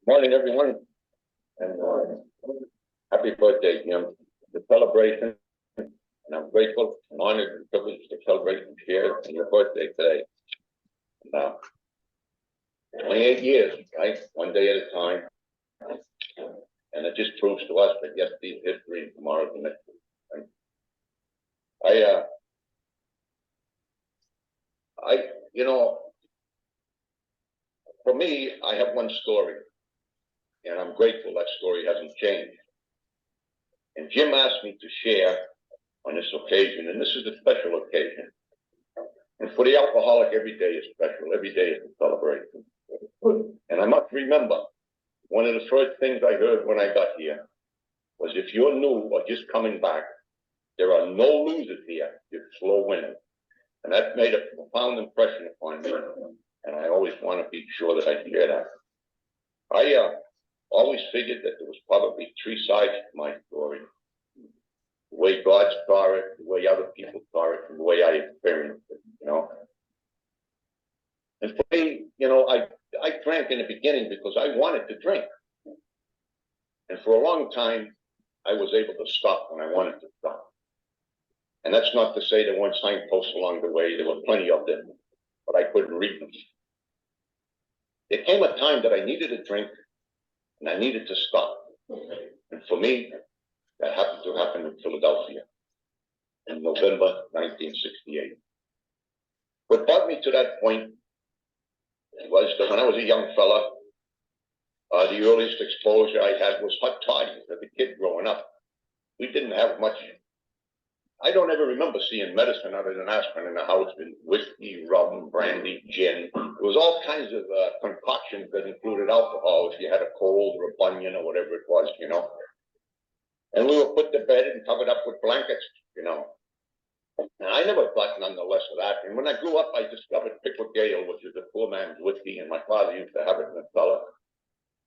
Morning, everyone, and happy birthday, Jim. The celebration, and I'm grateful and honored and privileged to celebrate and share in your birthday today. Now, 28 years, right? One day at a time. And it just proves to us that yesterday's history and tomorrow's the next. Right? I, I, you know, for me, I have one story, and I'm grateful that story hasn't changed. And Jim asked me to share on this occasion, and this is a special occasion. And for the alcoholic, every day is special. Every day is a celebration. And I must remember, one of the first things I heard when I got here was, if you're new or just coming back, there are no losers here, you're slow winners. And that made a profound impression upon me. And I always want to be sure that I hear that. I always figured that there was probably three sides to my story. The way God saw it, the way other people saw it, and the way I experienced it, And for me, I drank in the beginning because I wanted to drink. And for a long time, I was able to stop when I wanted to stop. And that's not to say there weren't signposts along the way. There were plenty of them, but I couldn't read them. There came a time that I needed a drink and I needed to stop. And for me, that happened to happen in Philadelphia in November 1968. What brought me to that point was that when I was a young fella, the earliest exposure I had was hot toddies as a kid growing up. We didn't have much. I don't ever remember seeing medicine other than aspirin in the house, with whiskey, rum, brandy, gin. There was all kinds of concoctions that included alcohol if you had a cold or a bunion or whatever it was, And we were put to bed and covered up with blankets, And I never thought none the less of that. And when I grew up, I discovered Pickle Gale, which is a poor man's whiskey, and my father used to have it in the cellar.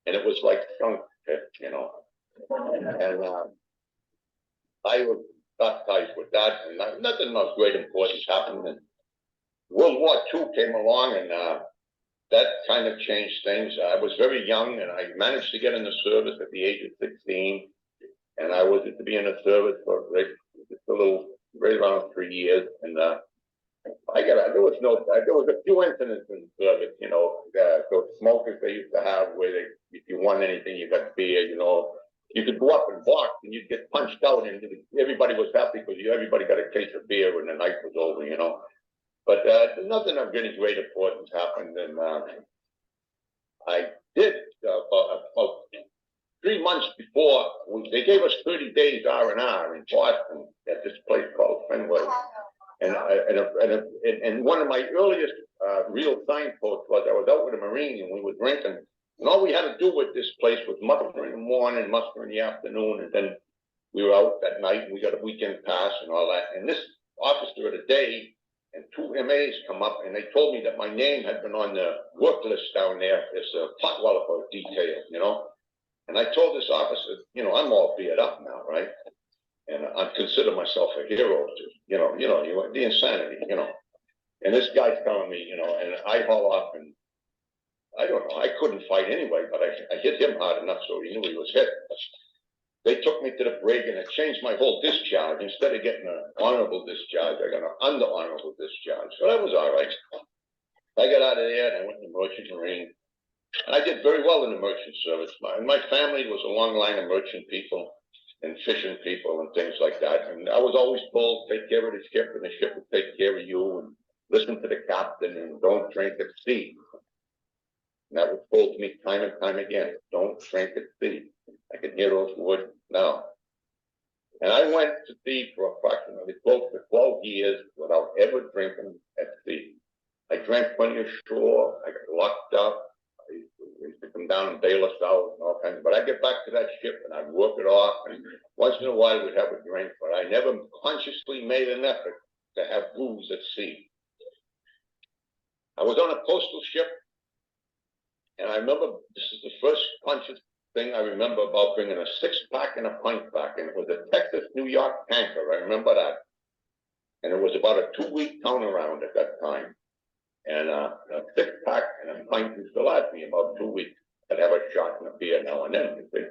And it was like skunk pit, And I was baptized with that, and nothing of great importance happened. And World War II came along, and that kind of changed things. I was very young, and I managed to get in the service at the age of 16. And I was to be in the service for right around 3 years. And there was a few incidents in the service, those smokers they used to have where if you won anything, you got beer, You could go up and box and you'd get punched out, and everybody was happy because everybody got a case of beer when the night was over, But nothing of any great importance happened. And I did about 3 months before, they gave us 30 days R&R in Boston at this place called Fenway. And one of my earliest real signposts was I was out with a Marine and we were drinking. And all we had to do with this place was muster in the morning, muster in the afternoon, and then we were out that night and we got a weekend pass and all that. And this officer of the day and 2 MAs come up and they told me that my name had been on the work list down there as a potwalloper detail, And I told this officer, I'm all beat up now, right? And I consider myself a hero to, the insanity, And this guy's telling me, and I haul off, and I don't know, I couldn't fight anyway, but I hit him hard enough so he knew he was hit. They took me to the brig and it changed my whole discharge. Instead of getting an honorable discharge, I got an under-honorable discharge. So that was all right. I got out of there and I went to the Merchant Marine. And I did very well in the merchant service. My family was a long line of merchant people and fishing people and things like that. And I was always told, take care of the ship and the ship will take care of you, and listen to the captain and don't drink at sea. And that was told to me time and time again, don't drink at sea. I can hear those words now. And I went to sea for approximately close to 12 years without ever drinking at sea. I drank plenty ashore. I got locked up. I used to come down and bail us out and all kinds. But I'd get back to that ship and I'd work it off. And once in a while we'd have a drink, but I never consciously made an effort to have booze at sea. I was on a coastal ship. And I remember, this is the first conscious thing I remember about bringing a 6-pack and a pint pack. And it was a Texas-New York tanker. I remember that. And it was about a 2-week turnaround at that time. And a 6-pack and a pint used to last me about 2 weeks. I'd have a shot and a beer now and then. You see.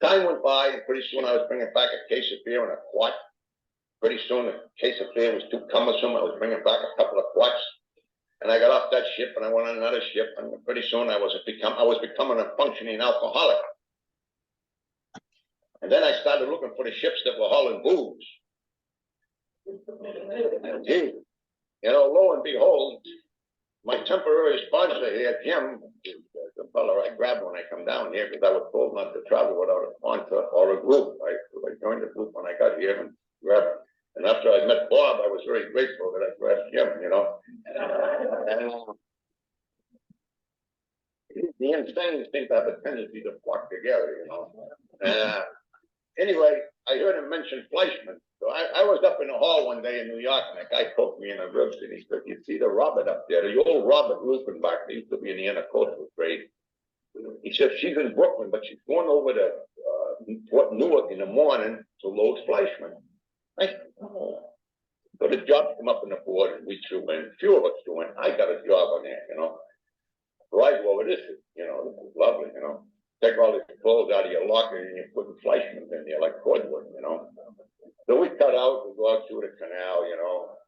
Time went by, and pretty soon I was bringing back a case of beer and a quart. Pretty soon the case of beer was too cumbersome. I was bringing back a couple of quarts. And I got off that ship and I went on another ship. And pretty soon I was becoming a functioning alcoholic. And then I started looking for the ships that were hauling booze. And gee, lo and behold, my temporary sponsor here, Jim, the fellow I grabbed when I come down here, because I was told not to travel without a sponsor or a group. I joined the group when I got here and grabbed. And after I met Bob, I was very grateful that I grabbed Jim, And the insane seem to have a tendency to flock together, Anyway, I heard him mention Fleischmann. So I was up in the hall one day in New York, and a guy poked me in the ribs, and he said, "You see the Robert up there, the old Robert Rupenbach, that used to be in the intercoastal trade." He said, "She's in Brooklyn, but she's going over to Port Newark in the morning to load Fleischmann." I said, "Oh." So the jobs come up on the board, and we threw in. A few of us threw in. I got a job on there, So I go over this, this is lovely, Take all the clothes out of your locker and you're putting Fleischmann in there like cordwood, So we cut out, we go out through the canal,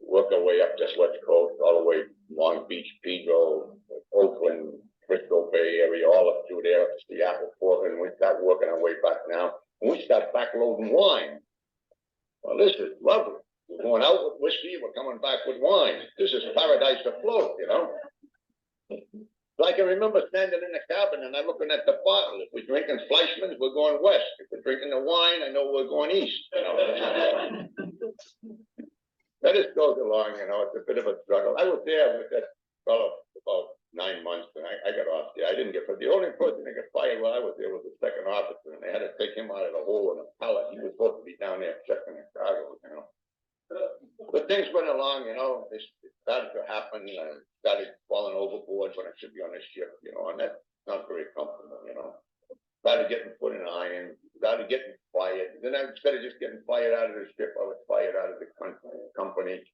work our way up this west coast, all the way Long Beach, Pedro, Oakland, Frisco Bay area, all up through there, up to Seattle, Portland. We start working our way back now. And we start backloading wine. Well, this is lovely. We're going out with whiskey, we're coming back with wine. This is paradise afloat, So I can remember standing in the cabin and I'm looking at the bottle. If we're drinking Fleischmann's, we're going west. If we're drinking the wine, I know we're going east, That just goes along, it's a bit of a struggle. I was there with that fellow about 9 months and I got off there. I didn't get fired. The only person that got fired while I was there was the second officer, and they had to take him out of the hole in a pallet. He was supposed to be down there checking the cargo, But things went along, it started to happen. I started falling overboard when I should be on the ship, and that's not very comfortable, Started getting put in iron, started getting fired. Then instead of just getting fired out of the ship, I was fired out of the company.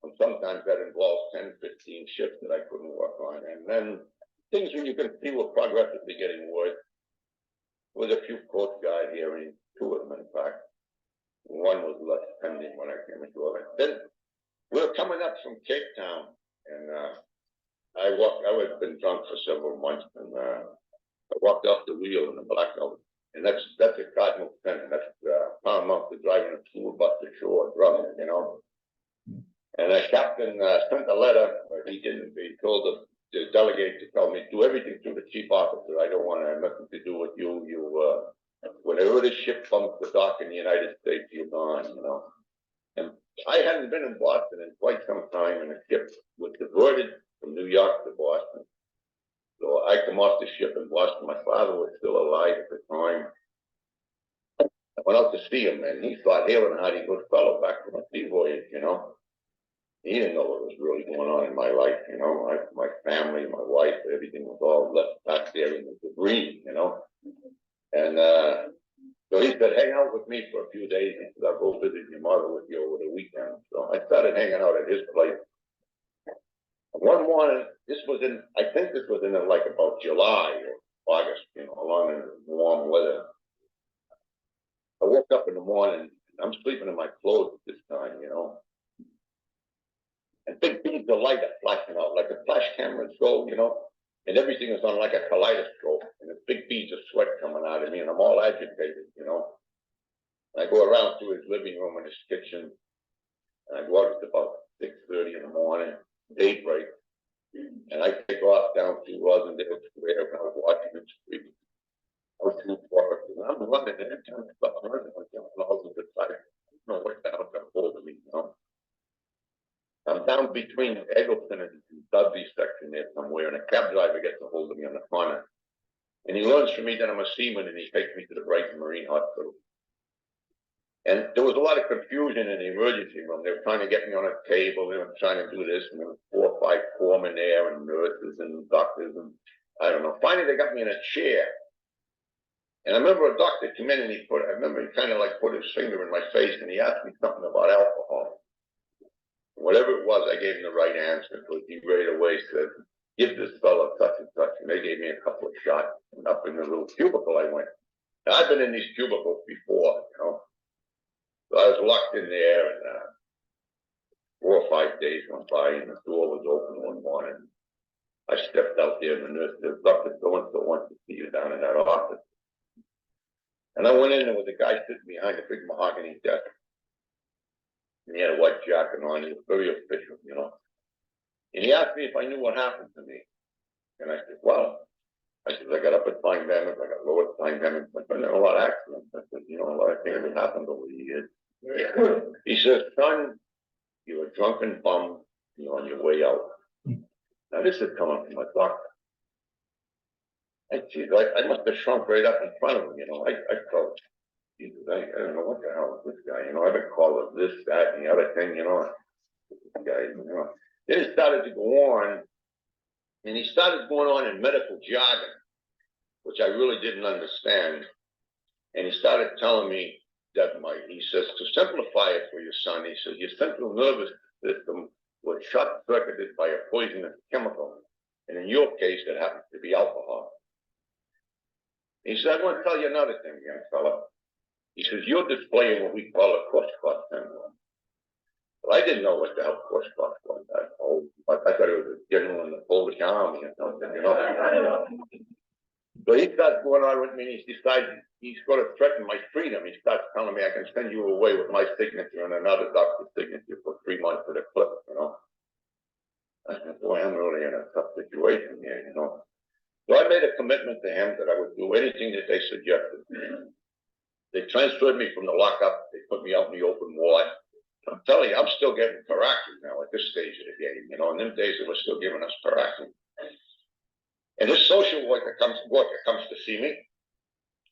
And sometimes that involves 10, 15 ships that I couldn't work on. And then things when you can see were progressively getting worse. There was a few Coast Guard hearings, 2 of them in fact. One was less pending when I came into it. Then we were coming up from Cape Town, and I had been drunk for several months, and I walked off the wheel in the blackout. And that's a cardinal sin. That's paramount to driving a school bus to shore drunk, And the captain sent a letter, but he didn't. He told the delegate to tell me, do everything through the chief officer. I don't want to have nothing to do with you. Whenever the ship comes to dock in the United States, you're gone, And I hadn't been in Boston in quite some time, and the ship was diverted from New York to Boston. So I come off the ship in Boston. My father was still alive at the time. I went out to see him, and he thought, "Hale and Hardy, good fellow, back from a sea voyage, He didn't know what was really going on in my life, my family, my wife, everything was all left back there in the debris, And so he said, hang out with me for a few days. He said, I'll go visit your mother with you over the weekend. So I started hanging out at his place. One morning, I think this was in like about July or August, along in the warm weather. I woke up in the morning, I'm sleeping in my clothes at this time, And big beams of light are flashing out, like the flash cameras go, and everything is on like a kaleidoscope, and the big beads of sweat coming out of me, and I'm all agitated, And I go around to his living room and his kitchen, and I go out at about 6:30 in the morning, daybreak, and I take off down to Rosendale Square, and I was watching the street. I was too far, and I'm running, and every time I stop running, I'm jumping all over the side. I don't know what the hell got hold of me, I'm down between Eggleston and Dudley section there somewhere, and a cab driver gets a hold of me on the corner. And he learns from me that I'm a seaman, and he takes me to the Brighton Marine Hospital. And there was a lot of confusion in the emergency room. They were trying to get me on a table, they were trying to do this, and there were 4 or 5 corpsmen there, and nurses and doctors, and I don't know. Finally, they got me in a chair. And I remember a doctor came in, and he kind of like put his finger in my face, and he asked me something about alcohol. Whatever it was, I gave him the right answer. So he right away said, give this fella such and such, and they gave me a couple of shots, and up in the little cubicle I went. Now, I've been in these cubicles before, so I was locked in there, and 4 or 5 days went by, and the door was open one morning. I stepped out there, and the nurse said, "Dr. So-and-so wants to see you down in that office." And I went in, there was a guy sitting behind a big mahogany desk. And he had a white jacket on, he was very official, And he asked me if I knew what happened to me. And I said, well, I got up at fine damage, I got low at fine damage, but I know a lot of accidents. I said, a lot of things have happened over the years. He says, son, you're a drunken bum, you're on your way out. Now this is coming from a doctor. And geez, I must have shrunk right up in front of him, I felt, Jesus, I don't know what the hell is this guy, I've been called this, that, and the other thing, this guy, Then it started to go on, and he started going on in medical jargon, which I really didn't understand. And he started telling me that he says, to simplify it for your son, he says, your central nervous system was short-circuited by a poisonous chemical. And in your case, it happens to be alcohol. He said, I want to tell you another thing, young fella. He says, you're displaying what we call a Korsakoff syndrome. Well, I didn't know what the hell Korsakoff was. I thought it was a general in the Polish army or something, So he starts going on with me, and he decides he's going to threaten my freedom. He starts telling me I can send you away with my signature and another doctor's signature for 3 months for the clip, I said, boy, I'm really in a tough situation here, So I made a commitment to him that I would do anything that they suggested. They transferred me from the lockup. They put me out in the open ward. I'm telling you, I'm still getting Paraxin now at this stage of the game. In them days, they were still giving us Paraxin. And this social worker comes to see me,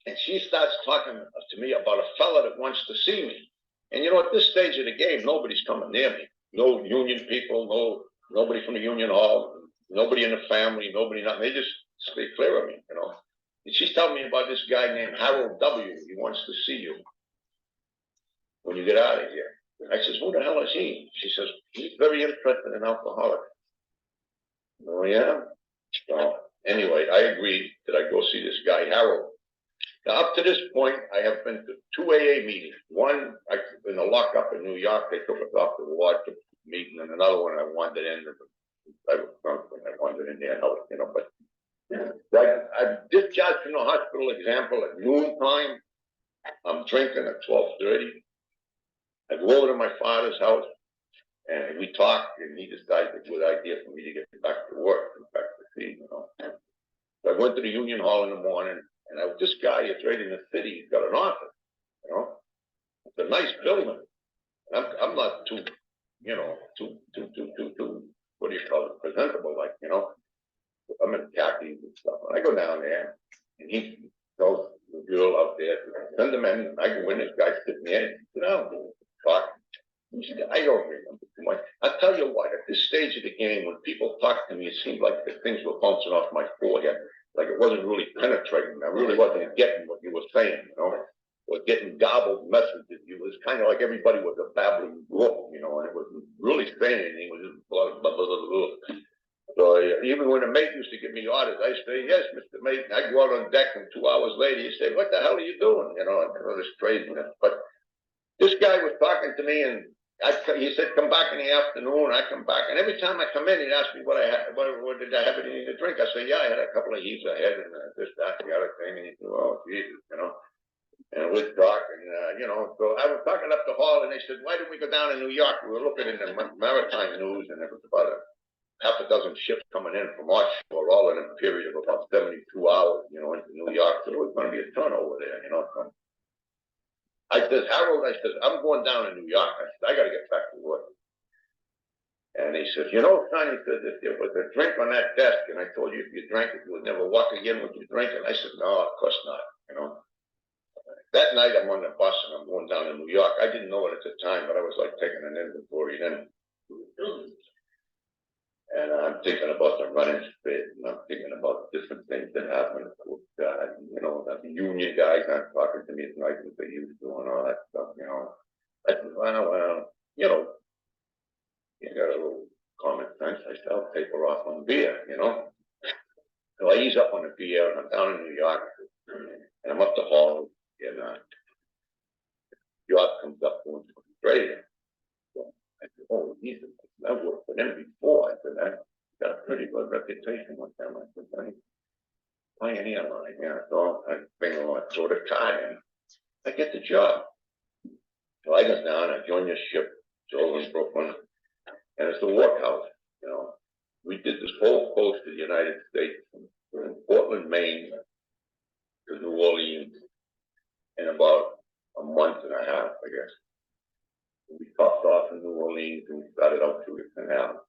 and she starts talking to me about a fella that wants to see me. And at this stage of the game, nobody's coming near me. No union people, nobody from the union hall, nobody in the family, nothing. They just stay clear of me, And she's telling me about this guy named Harold W. He wants to see you when you get out of here. I says, who the hell is he? She says, he's very interested in alcoholics. Oh, yeah? So, anyway, I agreed that I go see this guy, Harold. Now, up to this point, I have been to 2 AA meetings. One, in the lockup in New York, they took us off the ward to meeting, and another one I wandered in. I was drunk when I wandered in there, but I discharged from the hospital, example, at noontime. I'm drinking at 12:30. I go over to my father's house, and we talked, and he decided it's a good idea for me to get back to work, back to sea, So I went to the union hall in the morning, and this guy is right in the city. He's got an office, It's a nice building. And I'm not too, what do you call it, presentable, I'm in khakis and stuff. And I go down there, and he tells the girl out there, send them in, and I go in, this guy's sitting there, talk. I don't remember too much. I'll tell you what, at this stage of the game, when people talk to me, it seemed like the things were bouncing off my forehead, like it wasn't really penetrating. I really wasn't getting what you were saying, or getting gobbled messages. It was kind of like everybody was a babbling brook, and it wasn't really saying anything. It was just blah, blah, blah, blah, blah. So even when the mate used to give me orders, I say, yes, Mr. Mate. And I go out on deck, and 2 hours later, he say, what the hell are you doing? And this craziness. But this guy was talking to me, and he said, come back in the afternoon. I come back, and every time I come in, he'd ask me what I had, what did I have anything to drink? I say, yeah, I had a couple of heaves ahead, and this, that, the other thing. And he said, oh, Jesus, And we'd talk, and so I was talking up the hall, and they said, why didn't we go down to New York? We were looking in the maritime news, and there was about half a dozen ships coming in from offshore, all in a period of about 72 hours, into New York. So there was going to be a turnover there, So I said, Harold, I'm going down to New York. I said, I got to get back to work. And he says, son, he says, if there was a drink on that desk, and I told you if you drank it, you would never walk again with you drinking. I said, no, of course not, That night I'm on the bus and I'm going down to New York. I didn't know it at the time, but I was like taking an inventory then. And I'm thinking about the running spit, and I'm thinking about different things that happened with God. The union guys aren't talking to me as nice as they used to and all that stuff, I said, well, you got a little common sense. I said, I'll taper off on beer, you know. So I ease up on the beer, and I'm down in New York, and I'm up the hall, and York comes up going to Australia. So I said, oh, Jesus, I've worked for them before. I said, I got a pretty good reputation with them. I said, I pioneer line, yeah. So I bring along a sort of card, and I get the job. So I go down, I join this ship, it's over in Brooklyn, and it's the workhouse, you know. We did this whole coast of the United States, from Portland, Maine, to New Orleans, in about a month and a half, I guess. We topped off in New Orleans, and we started out through the canal.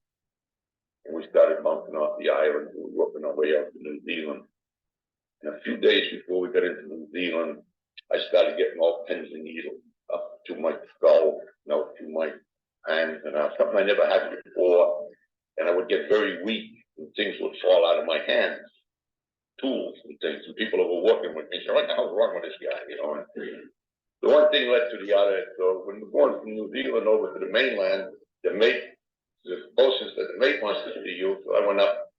And we started bouncing off the island, and we were working our way out to New Zealand. And a few days before we got into New Zealand, I started getting all pins and needles up to my skull, to my hands, and something I never had before. And I would get very weak, and things would fall out of my hands, tools and things. And people who were working with me said, "What the hell's wrong with this guy?" You know. And the one thing led to the other. So when we're going from New Zealand over to the mainland, the closest that the mate wants to see you. So I went up.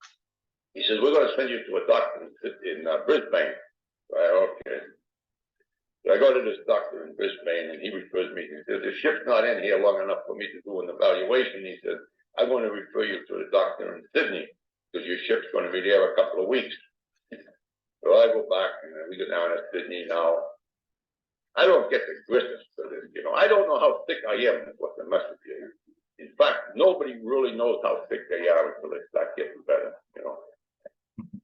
He says, "We're going to send you to a doctor in Brisbane." So okay. So I go to this doctor in Brisbane, and he refers me. He says, "The ship's not in here long enough for me to do an evaluation." He says, "I'm going to refer you to the doctor in Sydney, because your ship's going to be there a couple of weeks." So I go back, and we go down to Sydney now. I don't get the gristle for this, you know. I don't know how sick I am, is what the message is. In fact, nobody really knows how sick they are until they start getting better, you know.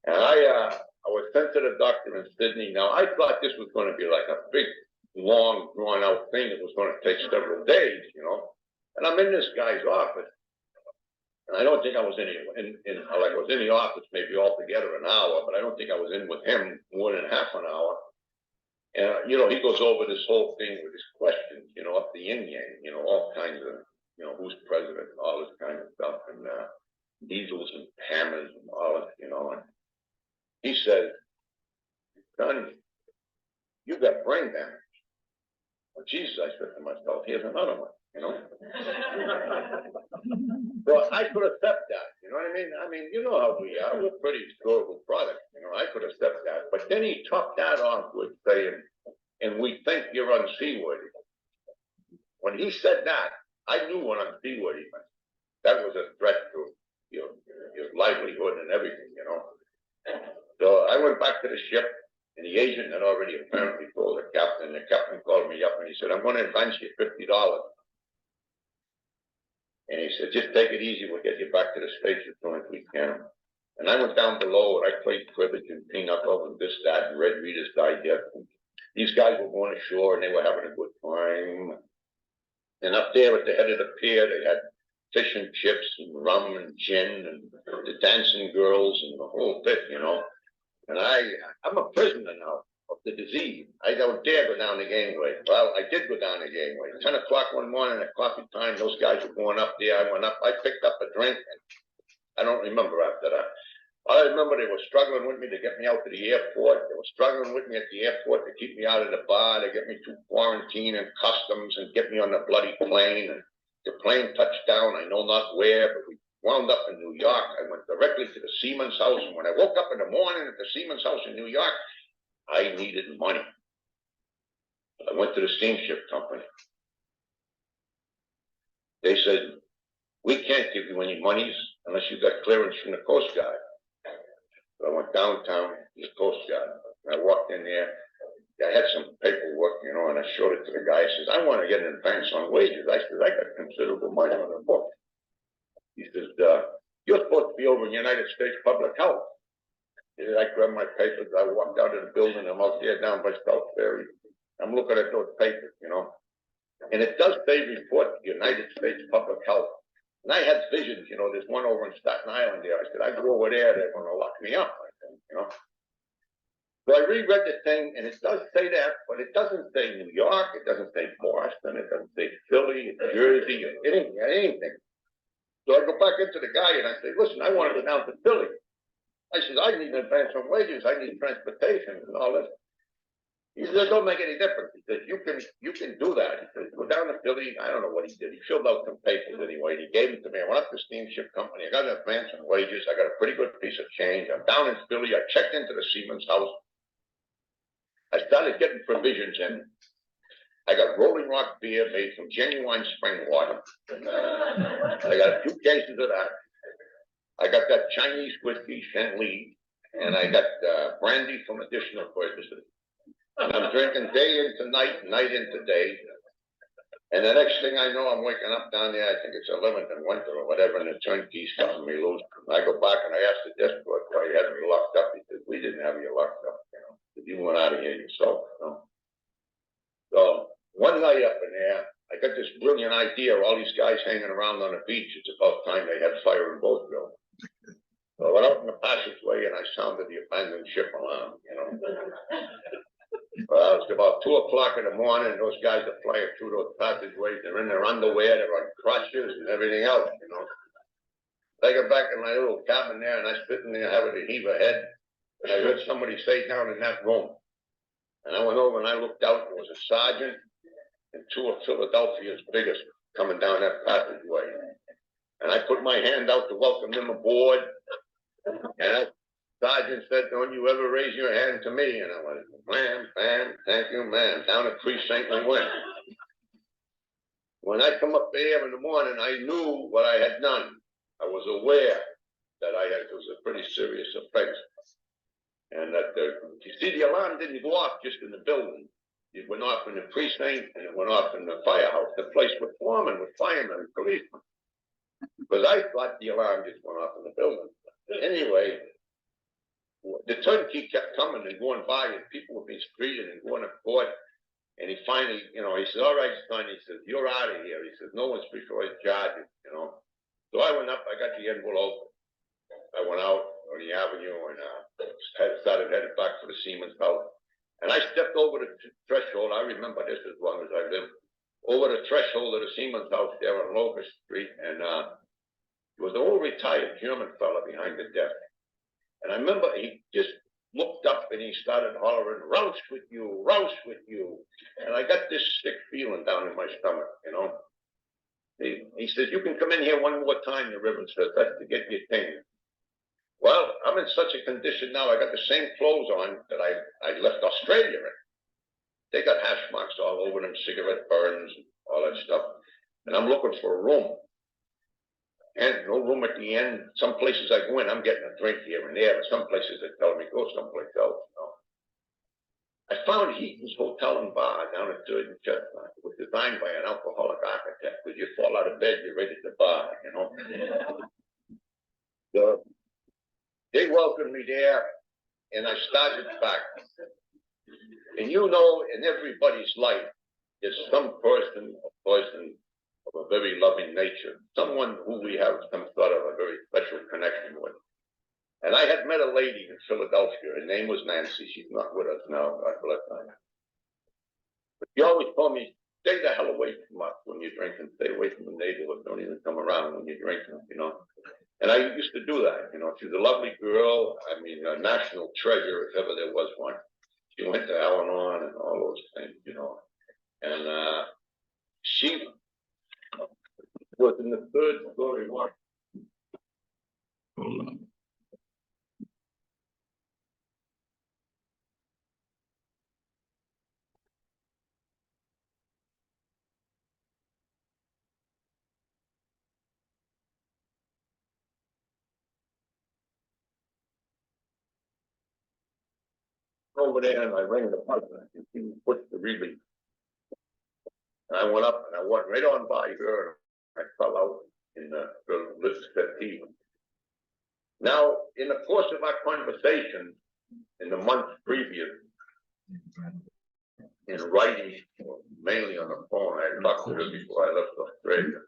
And I was sent to the doctor in Sydney. Now, I thought this was going to be like a big, long, drawn-out thing that was going to take several days, you know. And I'm in this guy's office. And I don't think I was I was in the office maybe altogether an hour, but I don't think I was in with him more than half an hour. And, you know, he goes over this whole thing with his questions, you know, up the yin-yang, you know, all kinds of, you know, who's president, all this kind of stuff, and diesels and hammers and all this, you know. And he says, "Son, you got brain damage." Well, Jesus, I said to myself, here's another one, you know. Well, I could accept that, you know what I mean? I mean, you know how we are. We're pretty durable products, you know. I could accept that. But then he topped that off with saying, "And we think you're unseaworthy." When he said that, I knew what unseaworthy meant. That was a threat to your livelihood and everything, you know. So I went back to the ship, and the agent had already apparently told the captain. The captain called me up, and he said, "I'm going to advance you $50. And he said, "Just take it easy. We'll get you back to the States as soon as we can." And I went down below, and I played cribbage and pinochle and this, that, and read Reader's Digest. And these guys were going ashore, and they were having a good time. And up there at the head of the pier, they had fish and chips and rum and gin and the dancing girls and the whole bit, you know. And I'm a prisoner now of the disease. I don't dare go down the gangway. Well, I did go down the gangway. 10 o'clock one morning at coffee time, those guys were going up there. I went up. I picked up a drink, and I don't remember after that. I remember they were struggling with me to get me out to the airport. They were struggling with me at the airport to keep me out of the bar, to get me through quarantine and customs and get me on the bloody plane. And the plane touched down, I know not where, but we wound up in New York. I went directly to the seaman's house. And when I woke up in the morning at the seaman's house in New York, I needed money. I went to the steamship company. They said, "We can't give you any monies unless you got clearance from the Coast Guard." So I went downtown to the Coast Guard. And I walked in there. I had some paperwork, you know, and I showed it to the guy. He says, "I want to get an advance on wages." I said, "I got considerable money on the book." He says, "You're supposed to be over in United States Public Health." I grabbed my papers. I walked out of the building. I'm out there down by South Ferry. I'm looking at those papers, you know. And it does say report to United States Public Health. And I had visions, you know, there's one over in Staten Island there. I said, "I go over there, they're going to lock me up," I think, you know. So I reread the thing, and it does say that, but it doesn't say New York, it doesn't say Boston, it doesn't say Philly, Jersey, or anything. So I go back into the guy, and I say, "Listen, I want to go down to Philly." I said, "I need an advance on wages, I need transportation and all this." He said, "Don't make any difference." He said, you can do that." He said, "Go down to Philly." I don't know what he did. He filled out some papers anyway. And he gave them to me. I went up to the steamship company. I got an advance on wages. I got a pretty good piece of change. I'm down in Philly. I checked into the Siemens house. I started getting provisions in. I got Rolling Rock beer made from genuine spring water. I got a few cases of that. I got that Chinese whiskey, Shenli, and I got brandy from additional purchases. And I'm drinking day into night, night into day. And the next thing I know, I'm waking up down there, I think it's 11th and Winter or whatever, and the turnkey's cutting me loose. And I go back and I ask the desk clerk why he had me locked up. He said, "We didn't have you locked up, you know. You went out of here yourself, you know." So one night up in there, I got this brilliant idea. All these guys hanging around on the beach. It's about time they had fire in Boatville. So I went out in the passageway and I sounded the abandoned ship alarm, you know. Well, it's about 2 o'clock in the morning. Those guys are flying through those passageways. They're in their underwear. They're on crutches and everything else, you know. I get back in my little cabin there and I sit in there having to heave a head. And I heard somebody say down in that room. And I went over and I looked out. There was a sergeant and two of Philadelphia's biggest coming down that passageway. And I put my hand out to welcome them aboard. And that sergeant said, "Don't you ever raise your hand to me." And I went, "Ma'am, thank you, ma'am." Down at precinct we went. When I come up there in the morning, I knew what I had done. I was aware that it was a pretty serious offense. And that, you see, the alarm didn't go off just in the building. It went off in the precinct and it went off in the firehouse. The place was swarming with firemen and policemen. Because I thought the alarm just went off in the building. Anyway, the turnkey kept coming and going by, and people would be treated and going to court. And he finally, you know, he said, "All right, son," he says, "you're out of here." He says, "No one's before his charges, you know." So I went up, I got the envelope. I went out on the avenue and started headed back for the Siemens house. And I stepped over the threshold. I remember this as long as I live. Over the threshold of the Siemens house there on Locust Street, and there was an old retired German fella behind the desk. And I remember he just looked up and he started hollering, "Rouse with you, rouse with you." And I got this sick feeling down in my stomach, you know. He says, "You can come in here one more time," the Reverend says, "that's to get your thing." Well, I'm in such a condition now. I got the same clothes on that I left Australia in. They got hash marks all over them, cigarette burns, all that stuff. And I'm looking for a room. And no room at the end. Some places I go in, I'm getting a drink here and there. But some places they tell me, "Go someplace else." You know? I found Heaton's Hotel and Bar down at 3rd and Chestnut. It was designed by an alcoholic architect. Because you fall out of bed, you're ready to bar, you know. So they welcomed me there, and I started back. And you know, in everybody's life, there's some person of a very loving nature, someone who we have some sort of a very special connection with. And I had met a lady in Philadelphia. Her name was Nancy. She's not with us now, God bless her. But she always told me, "Stay the hell away from us when you're drinking. Stay away from the neighborhood. Don't even come around when you're drinking," you know. And I used to do that, you know. She's a lovely girl. I mean, a national treasure, if ever there was one. She went to Al-Anon and all those things, you know. And she was in the 3rd story one. Hold on. Over there and I rang the button and she pushed the relay. And I went up and I went right on by her. I fell out in the lift settee. Now, in the course of our conversation in the months previous, in writing, mainly on the phone, I had talked to her before I left Australia.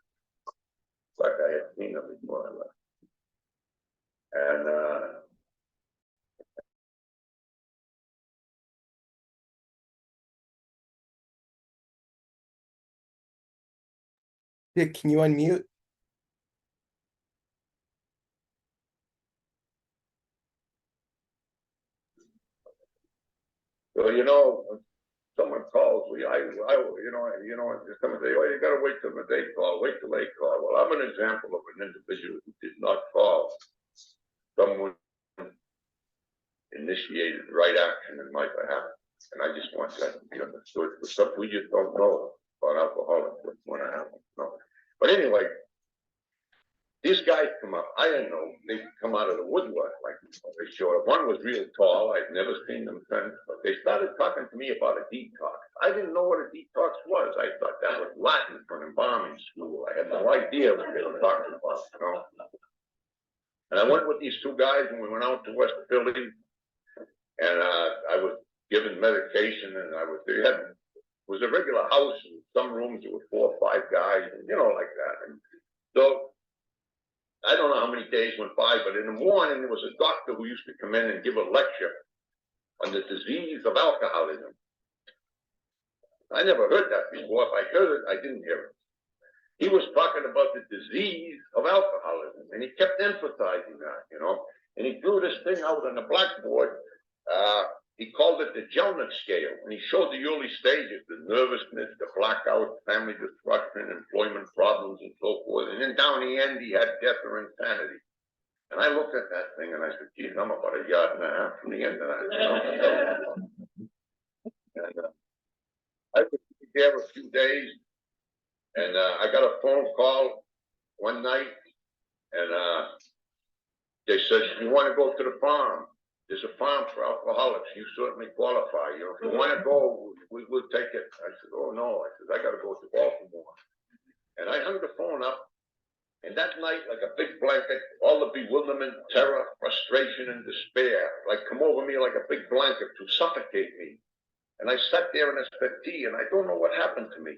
Like I had seen her before I left. And Dick, can you unmute? so, you know, someone calls, someone say, oh, you gotta wait till they call, wait till they call. Well, I'm an example of an individual who did not call. Someone initiated the right action in my behalf. And I just want that to be understood. For stuff we just don't know about alcoholics, what's going to happen. No. But anyway, these guys come up. I didn't know they come out of the woodwork. Like they showed up. One was real tall. I'd never seen them since. But they started talking to me about a detox. I didn't know what a detox was. I thought that was Latin for an embalming school. I had no idea what they were talking about. You know. And I went with these two guys, and we went out to West Philly. And I was given medication, and it was a regular house. In some rooms there were 4 or 5 guys, and, like that. And so I don't know how many days went by, but in the morning there was a doctor who used to come in and give a lecture on the disease of alcoholism. I never heard that before. If I heard it, I didn't hear it. He was talking about the disease of alcoholism, and he kept emphasizing that, and he drew this thing out on the blackboard. He called it the Jellinek scale, and he showed the early stages: the nervousness, the blackout, family destruction, employment problems, and so forth. And then down the end, he had death or insanity. And I looked at that thing, and I said, geez, I'm about 1.5 yards from the end of that. And I was there a few days, and I got a phone call one night, and they said, you want to go to the farm? There's a farm for alcoholics. You certainly qualify. If you want to go, we'll take it. I said, oh, no. I said, I got to go to Baltimore. And I hung the phone up. And that night, like a big blanket, all the bewilderment, terror, frustration, and despair, come over me like a big blanket to suffocate me. And I sat there in a settee, and I don't know what happened to me.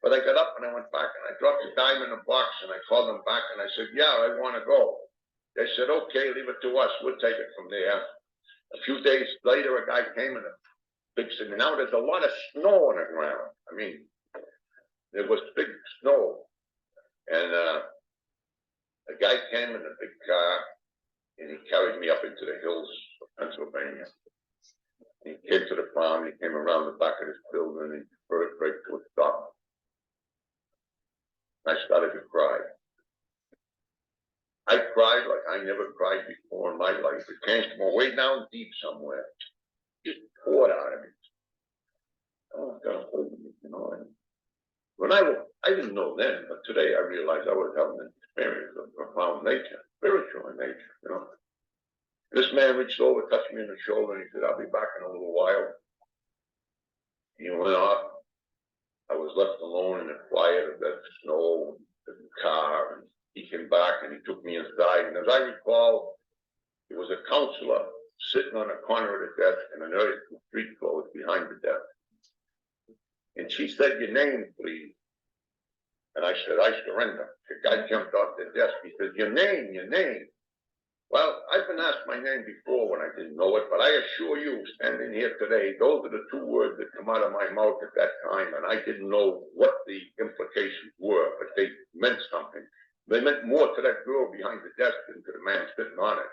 But I got up, and I went back, and I dropped the dime in a box, and I called them back, and I said, yeah, I want to go. They said, okay, leave it to us. We'll take it from there. A few days later, a guy came in a big city. Now there's a lot of snow on the ground. I mean, there was big snow. And a guy came in a big car, and he carried me up into the hills of Pennsylvania. He came to the farm. He came around the back of this building, and he brought it right to a stop. I started to cry. I cried like I never cried before in my life. It came from way down deep somewhere. Just poured out of me. Oh, God, and when I didn't know then, but today I realized I was having an experience of profound nature, spiritual in nature, This man reached over, touched me on the shoulder, and he said, I'll be back in a little while. He went off. I was left alone in the quiet of that snow, the car, and he came back and he took me inside. And as I recall, there was a counselor sitting on a corner of the desk in an area of street clothes behind the desk. And she said, your name, please. And I said, I surrender. The guy jumped off the desk. He said, your name, your name. Well, I've been asked my name before when I didn't know it, but I assure you, standing here today, those are the 2 words that come out of my mouth at that time, and I didn't know what the implications were, but they meant something. They meant more to that girl behind the desk than to the man sitting on it.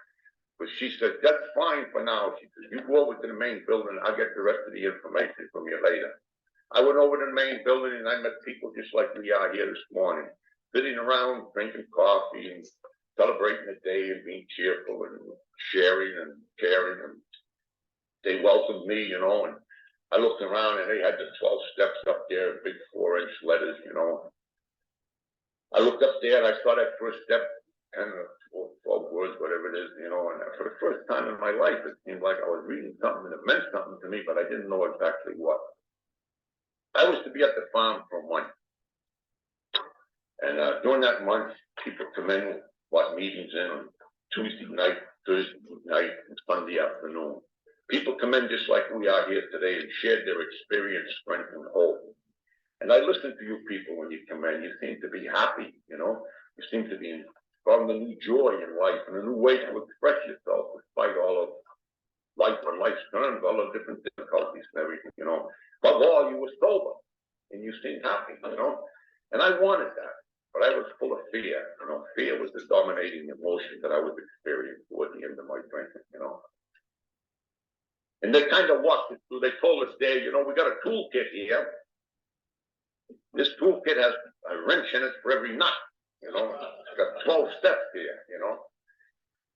But she said, that's fine for now. She said, you go over to the main building, I'll get the rest of the information from you later. I went over to the main building, and I met people just like we are here this morning, sitting around, drinking coffee, and celebrating the day, and being cheerful, and sharing, and caring, and they welcomed me, and I looked around, and they had the 12 steps up there, big 4-inch letters, I looked up there, and I saw that first step, 10 or 12 words, whatever it is, and for the first time in my life, it seemed like I was reading something that meant something to me, but I didn't know exactly what. I was to be at the farm for a month. And during that month, people come in, brought meetings in on Tuesday night, Thursday night, and Sunday afternoon. People come in just like we are here today and shared their experience, strength, and hope. And I listen to you people when you come in. You seem to be happy, You seem to be found a new joy in life and a new way to express yourself despite all of life and life's turns, all the different difficulties and everything, Above all, you were sober and you seemed happy, And I wanted that, but I was full of fear, Fear was the dominating emotion that I was experiencing toward the end of my drinking, And they kind of walked it through. They told us there, you know, we got a toolkit here. This toolkit has a wrench in it for every nut, you know. It's got 12 steps here, you know.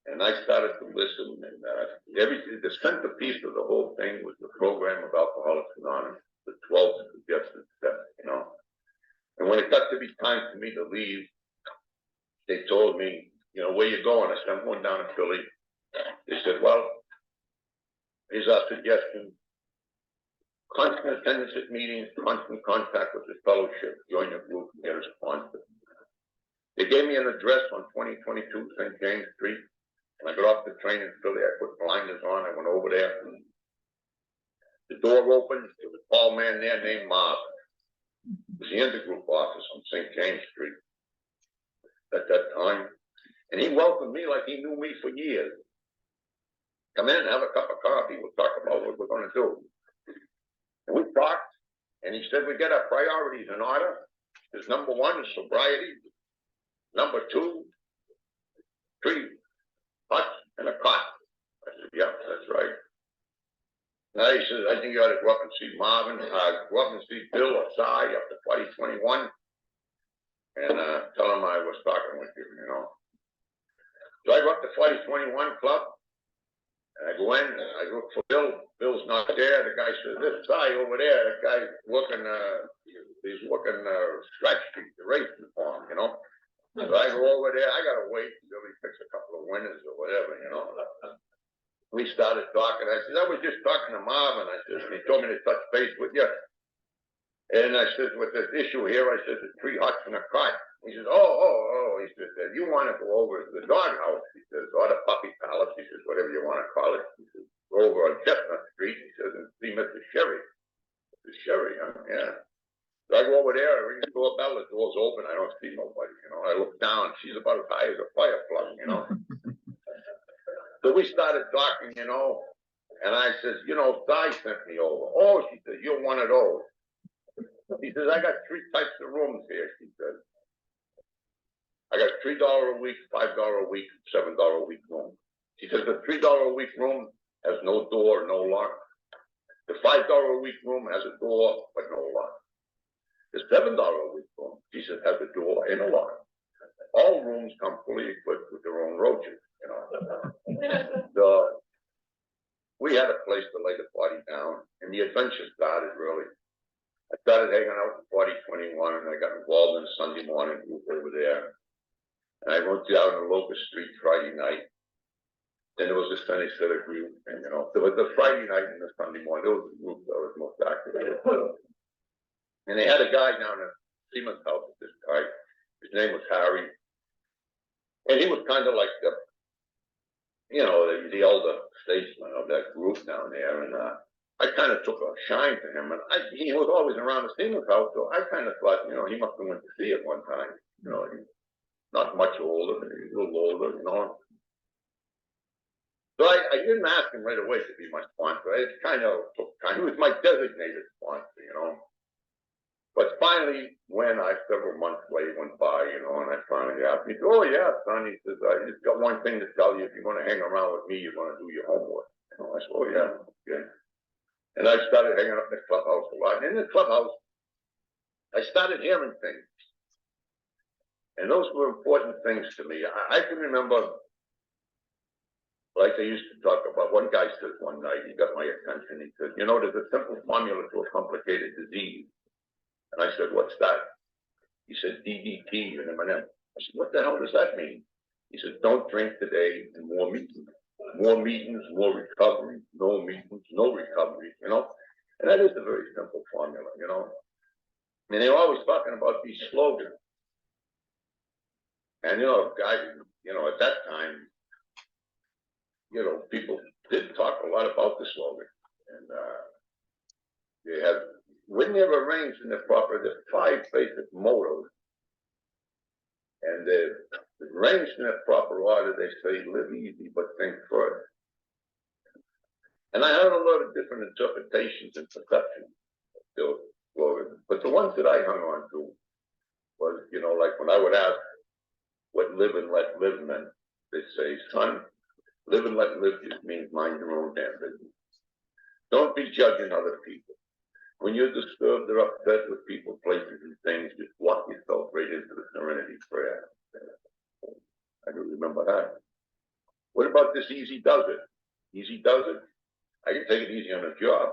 And I started to listen, and the centerpiece of the whole thing was the program of Alcoholics Anonymous, the 12 suggested steps, you know. And when it got to be time for me to leave, they told me, you know, where you going? I said, I'm going down to Philly. They said, well, here's our suggestion. Constant attendance at meetings, constant contact with the fellowship, join your group, and get a sponsor. They gave me an address on 2022 St. James Street. When I got off the train in Philly, I put blinders on, I went over there. The door opened, there was a tall man there named Marv. It was the intergroup office on St. James Street at that time. And he welcomed me like he knew me for years. Come in, have a cup of coffee, we'll talk about what we're gonna do. And we talked, and he said, we get our priorities in order. There's number one is sobriety. Number two, tree, hut, and a cot. I said, yeah, that's right. Now he says, I think you ought to go up and see Marvin, go up and see Bill or Cy up to 2021, and tell him I was talking with you, you know. So I go up to 2021 Club, and I go in, and I look for Bill. Bill's not there. The guy says, this Cy over there, that guy's working, he's working scratch street, the racing farm, you know. So I go over there, I gotta wait until he picks a couple of winners or whatever, you know. We started talking. I said, I was just talking to Marvin. I said, and he told me to touch base with you. And I said, with this issue here, I said, the 3 huts and a cot. He says, he says, you want to go over to the doghouse, he says, or the puppy palace, he says, whatever you want to call it. He says, go over on Chestnut Street, he says, and see Mr. Sherry. Mr. Sherry, huh? Yeah. So I go over there, I ring the doorbell, the door's open, I don't see nobody, you know. I look down, she's about as high as a fire plug, you know. So we started talking, you know, and I says, you know, Cy sent me over. Oh, she says, you're one of those. He says, I got 3 types of rooms here, she says. I got $3 a week, $5 a week, $7 a week room. She says, the $3 a week room has no door, no lock. The $5 a week room has a door, but no lock. The $7 a week room, she said, has a door and a lock. All rooms come fully equipped with their own roaches, you know. So we had a place to lay the party down, and the adventure started really. I started hanging out in 2021, and I got involved in a Sunday morning group over there. And I went out on Locust Street Friday night. Then there was a Sunday Center group, and you know, there was the Friday night and the Sunday morning. There was a group that was most active. And they had a guy down at Siemens House, this guy. His name was Harry. And he was kind of like the, you know, the elder statesman of that group down there. And I kind of took a shine to him. And he was always around the Siemens House, so I kind of thought, you know, he must have went to see it one time. You know, he's not much older, but he's a little older, you know. So I didn't ask him right away to be my sponsor. It kind of took time. He was my designated sponsor, you know. But finally, when several months later went by, you know, and I finally asked him, he said, oh yeah, son, he says, I just got one thing to tell you. If you're going to hang around with me, you're going to do your homework. You know, I said, oh yeah, okay. And I started hanging up in the clubhouse a lot. And in the clubhouse, I started hearing things. And those were important things to me. I can remember, like they used to talk about, one guy said one night, he got my attention, he said, you know, there's a simple formula to a complicated disease. And I said, what's that? He said, DDT and M&M. I said, what the hell does that mean? He said, don't drink today and more meetings. More meetings, more recovery. No meetings, no recovery, you know? And that is a very simple formula, you know? And they were always talking about these slogans. And, you know, guys, you know, at that time, you know, people did talk a lot about the slogan. And they had, when they're arranged in the proper, there's 5 basic mottos. And they're arranged in the proper order. They say, live easy, but think first. And I had a lot of different interpretations and perceptions of those slogans. But the ones that I hung on to was, you know, like when I would ask what live and let live meant, they say, son, live and let live just means mind your own damn business. Don't be judging other people. When you're disturbed or upset with people, places, and things, just walk yourself right into the serenity prayer. I do remember that. What about this easy does it? Easy does it? I can take it easy on a job.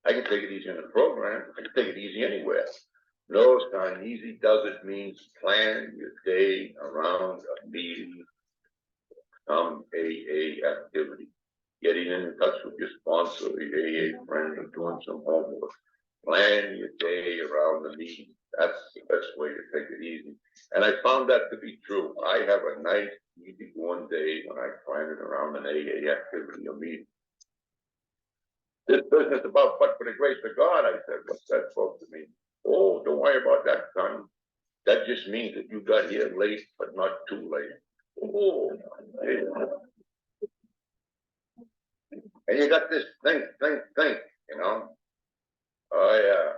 I can take it easy on a program. I can take it easy anywhere. No, son, easy does it means plan your day around a meeting, some AA activity. Getting in touch with your sponsor, your AA friend, and doing some homework. Plan your day around the meeting. That's the best way to take it easy. And I found that to be true. I have a nice, easy one day when I plan it around an AA activity or meeting. This business about but for the grace of God, I said, what's that supposed to mean? Oh, don't worry about that, son. That just means that you got here late, but not too late. Oh, yeah. And you got this think, you know. Oh, yeah.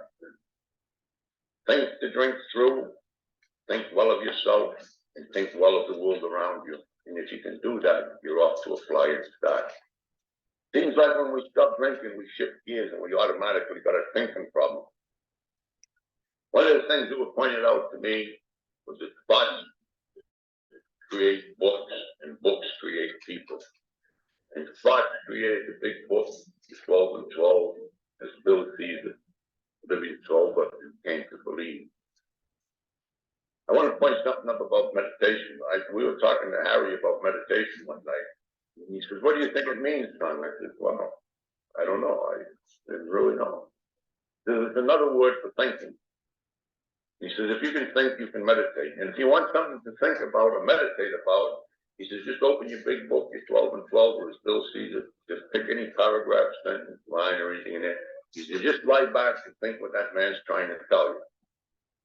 Think to drink through, think well of yourself, and think well of the world around you. And if you can do that, you're off to a flying start. Seems like when we stop drinking, we shift gears and we automatically got a thinking problem. One of the things that were pointed out to me was that thoughts create books and books create people. And thoughts created the big book, 12 and 12, as Bill Caesar, living 12, but came to believe. I want to point something up about meditation. We were talking to Harry about meditation one night. And he says, what do you think it means, son? I said, well, I don't know. I didn't really know. There's another word for thinking. He says, if you can think, you can meditate. And if you want something to think about or meditate about, he says, just open your big book, your 12 and 12, or as Bill Caesar, just pick any paragraph, sentence, line, or anything in it. He says, just lie back and think what that man's trying to tell you.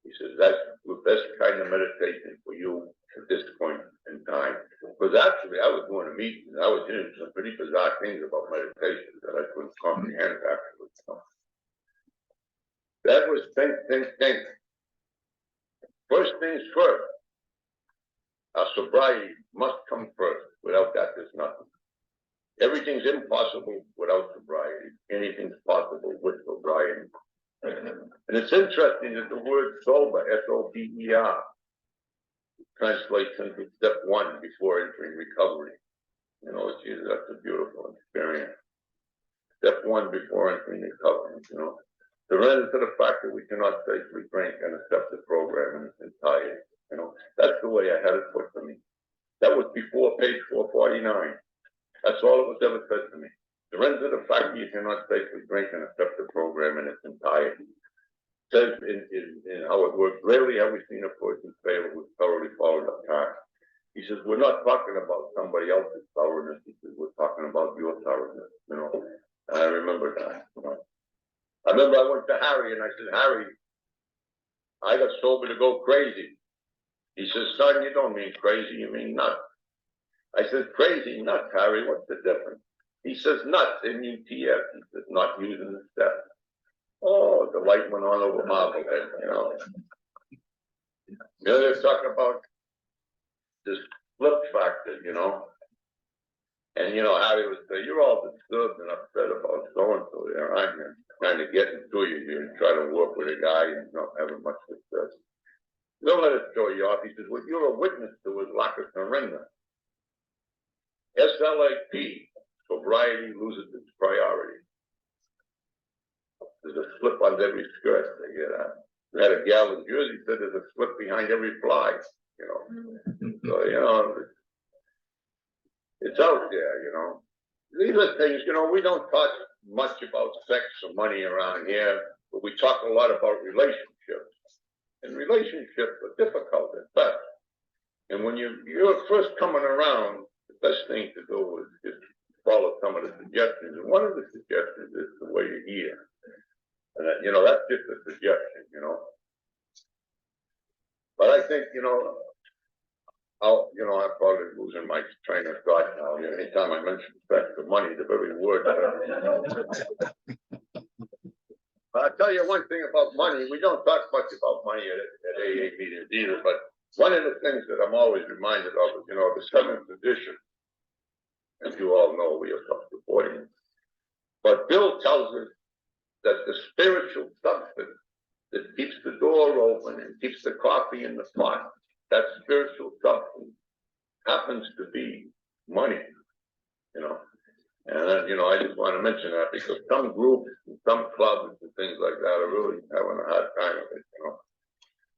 He says, that's the best kind of meditation for you at this point in time. Because actually, I was doing a meeting, and I was hearing some pretty bizarre things about meditation that I couldn't comprehend afterwards. That was think. First things first. Our sobriety must come first. Without that, there's nothing. Everything's impossible without sobriety. Anything's possible with sobriety. And it's interesting that the word sober, S-O-B-E-R, translates into step one before entering recovery. You know, geez, that's a beautiful experience. Step one before entering recovery, you know. Surrender to the fact that we cannot safely drink and accept the program in its entirety. You know, that's the way I had it put to me. That was before page 449. That's all it was ever said to me. Surrender to the fact that you cannot safely drink and accept the program in its entirety. It says in how it works, rarely have we seen a person fail who's thoroughly followed up task. He says, we're not talking about somebody else's thoroughness. He says, we're talking about your thoroughness, you know. And I remember that. You know? I remember I went to Harry and I said, Harry, I got sober to go crazy. He says, son, you don't mean crazy, you mean nuts. I said, crazy, nuts, Harry, what's the difference? He says, nuts, N-U-T-S. He says, not using the steps. Oh, the light went on over Marblehead, you know. You know, they're talking about this flip factor, you know. And, you know, Harry would say, you're all disturbed and upset about so-and-so there, aren't you? Kind of getting to you here and try to work with a guy and not having much success. Don't let it throw you off. He says, what you're a witness to is lack of surrender. SLAP, sobriety loses its priority. There's a slip on every skirt, they get that. We had a gal in Jersey said there's a slip behind every fly, you know. So, you know, it's out there, you know. These are things, you know, we don't talk much about sex or money around here, but we talk a lot about relationships. And relationships are difficult at best. And when you're first coming around, the best thing to do is just follow some of the suggestions. And one of the suggestions is the way you hear. And that, you know, that's just a suggestion, you know. But I think, you know, I'm probably losing my train of thought now. Anytime I mention sex or money, the very word. But I'll tell you one thing about money. We don't talk much about money at AA meetings either, but one of the things that I'm always reminded of is, you know, the 7th edition. As you all know, we are supporting But Bill tells us that the spiritual substance that keeps the door open and keeps the coffee in the pot, that spiritual substance happens to be money, you know. And, I just want to mention that because some groups, and some clubs and things like that are really having a hard time with it.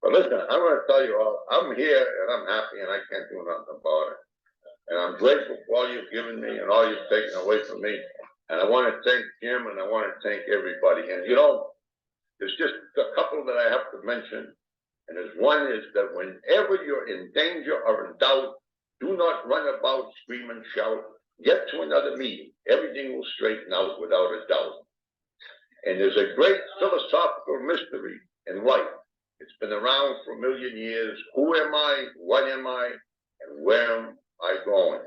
But listen, I'm going to tell you all, I'm here and I'm happy and I can't do nothing about it. And I'm grateful for all you've given me and all you've taken away from me. And I want to thank Jim and I want to thank everybody. And there's just a couple that I have to mention. And there's one is that whenever you're in danger or in doubt, do not run about, scream and shout. Get to another meeting. Everything will straighten out without a doubt. And there's a great philosophical mystery in life. It's been around for 1 million years. Who am I? What am I? And where am I going?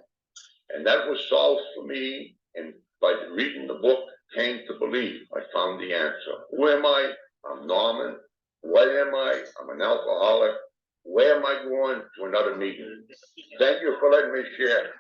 And that was solved for me. And by reading the book, Came to Believe, I found the answer. Who am I? I'm Norman. What am I? I'm an alcoholic. Where am I going? To another meeting. Thank you for letting me share.